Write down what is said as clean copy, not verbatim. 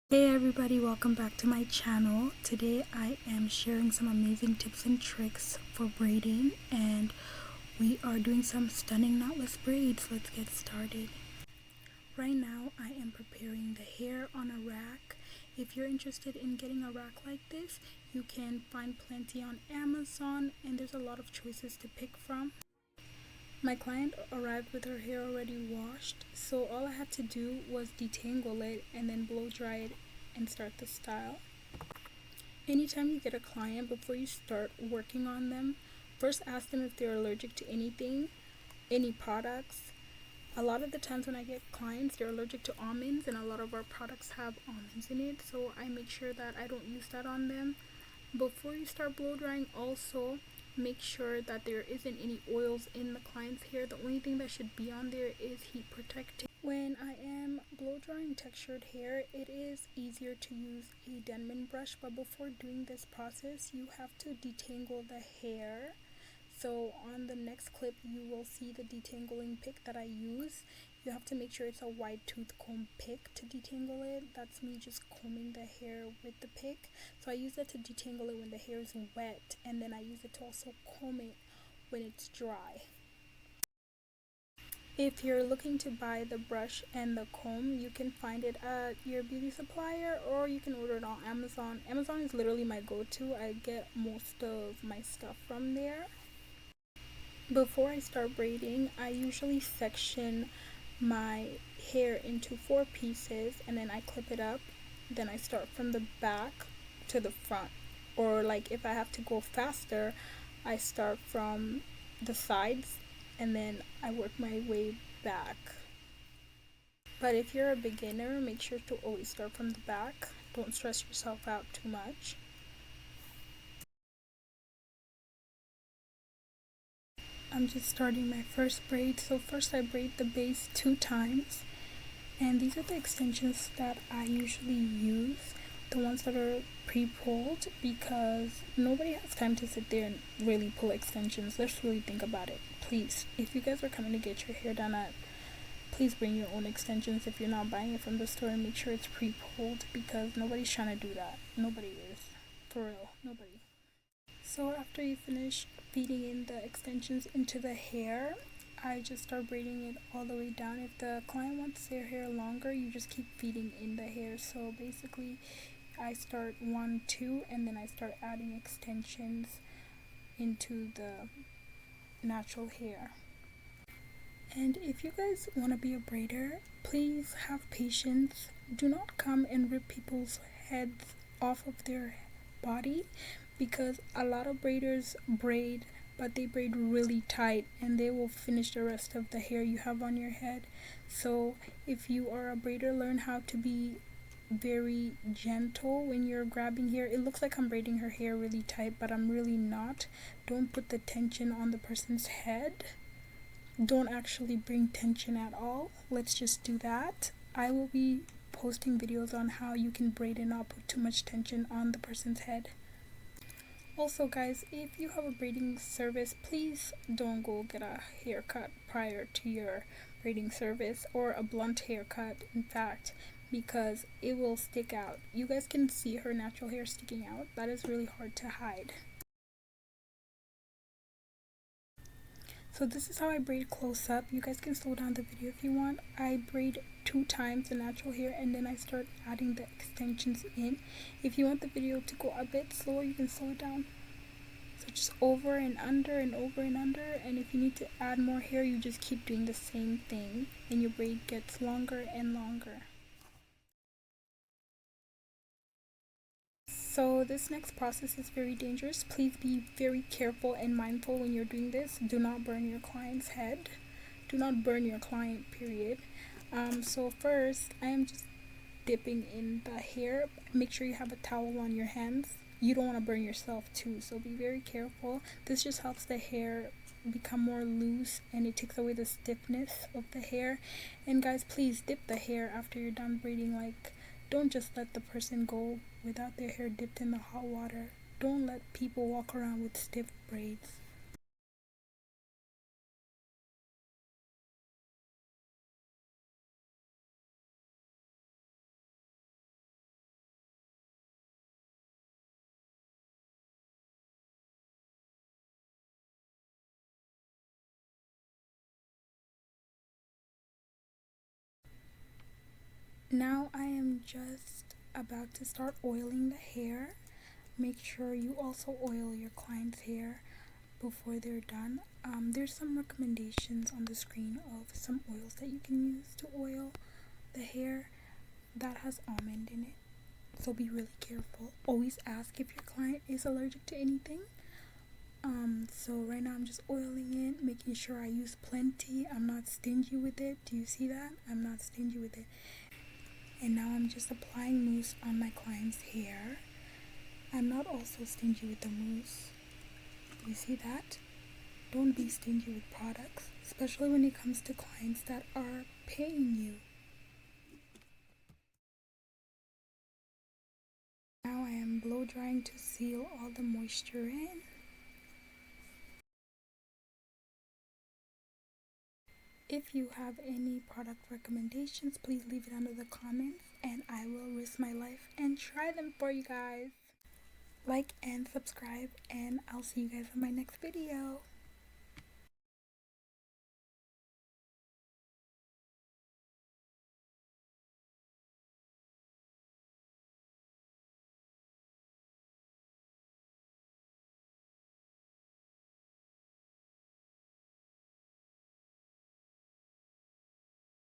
Hey everybody, welcome back to my channel. Today I am sharing some amazing tips and tricks for braiding, and we are doing some stunning knotless braids. Let's get started. Right now I am preparing the hair on a rack. If you're interested in getting a rack like this, you can find plenty on Amazon, and there's a lot of choices to pick from. My client arrived with her hair already washed, so all I had to do was detangle it and then blow dry it and start the style. Anytime you get a client, before you start working on them, first ask them if they're allergic to anything, any products. A lot of the times when I get clients, they're allergic to almonds, and a lot of our products have almonds in it, so I make sure that I don't use that on them. Before you start blow drying, also make sure that there isn't any oils in the client's hair. The only thing that should be on there is heat protecting. When I am blow drying textured hair, it is easier to use a Denman brush, but before doing this process you have to detangle the hair. So on the next clip you will see the detangling pick that I use. You have to make sure it's a wide tooth comb pick to detangle it. That's me just combing the hair with the pick. So I use that to detangle it when the hair is wet, and then I use it to also comb it when it's dry. If you're looking to buy the brush and the comb, you can find it at your beauty supplier, or you can order it on Amazon. Amazon is literally my go-to. I get most of my stuff from there. Before I start braiding, I usually section my hair into 4 pieces and then I clip it up. Then I start from the back to the front, or like if I have to go faster, I start from the sides and then I work my way back. But if you're a beginner, make sure to always start from the back. Don't stress yourself out too much. I'm just starting my first braid. So first I braid the base 2 times, and these are the extensions that I usually use, the ones that are pre-pulled, because nobody has time to sit there and really pull extensions. Let's really think about it. Please, if you guys are coming to get your hair done at, please bring your own extensions. If you're not buying it from the store, and make sure it's pre-pulled, because nobody's trying to do that. Nobody is. For real, nobody. So after you finish feeding in the extensions into the hair, I just start braiding it all the way down. If the client wants their hair longer, you just keep feeding in the hair. So basically I start 1, 2, and then I start adding extensions into the natural hair. And if you guys want to be a braider, please have patience. Do not come and rip people's heads off of their body, because a lot of braiders braid, but they braid really tight and they will finish the rest of the hair you have on your head. So if you are a braider, learn how to be very gentle when you're grabbing hair. It looks like I'm braiding her hair really tight, but I'm really not. Don't put the tension on the person's head. Don't actually bring tension at all. Let's just do that. I will be posting videos on how you can braid and not put too much tension on the person's head. Also guys, if you have a braiding service, please don't go get a haircut prior to your braiding service, or a blunt haircut in fact, because it will stick out. You guys can see her natural hair sticking out. That is really hard to hide. So this is how I braid close up. You guys can slow down the video if you want. I braid 2 times the natural hair, and then I start adding the extensions in. If you want the video to go a bit slower, you can slow it down. So just over and under and over and under, and if you need to add more hair, you just keep doing the same thing and your braid gets longer and longer. So this next process is very dangerous. Please be very careful and mindful when you're doing this. Do not burn your client's head. Do not burn your client, period. So first I am just dipping in the hair. Make sure you have a towel on your hands. You don't want to burn yourself too, so be very careful. This just helps the hair become more loose, and it takes away the stiffness of the hair. And guys, please dip the hair after you're done braiding. Like, don't just let the person go without their hair dipped in the hot water. Don't let people walk around with stiff braids. Now I am just about to start oiling the hair. Make sure you also oil your client's hair before they're done. There's some recommendations on the screen of some oils that you can use to oil the hair that has almond in it. So be really careful. Always ask if your client is allergic to anything. So right now I'm just oiling it, making sure I use plenty. I'm not stingy with it. Do you see that? I'm not stingy with it. And now I'm just applying mousse on my client's hair. I'm not also stingy with the mousse. You see that? Don't be stingy with products, especially when it comes to clients that are paying you. Now I am blow drying to seal all the moisture in. If you have any product recommendations, please leave it under the comments and I will risk my life and try them for you guys. Like and subscribe, and I'll see you guys in my next video.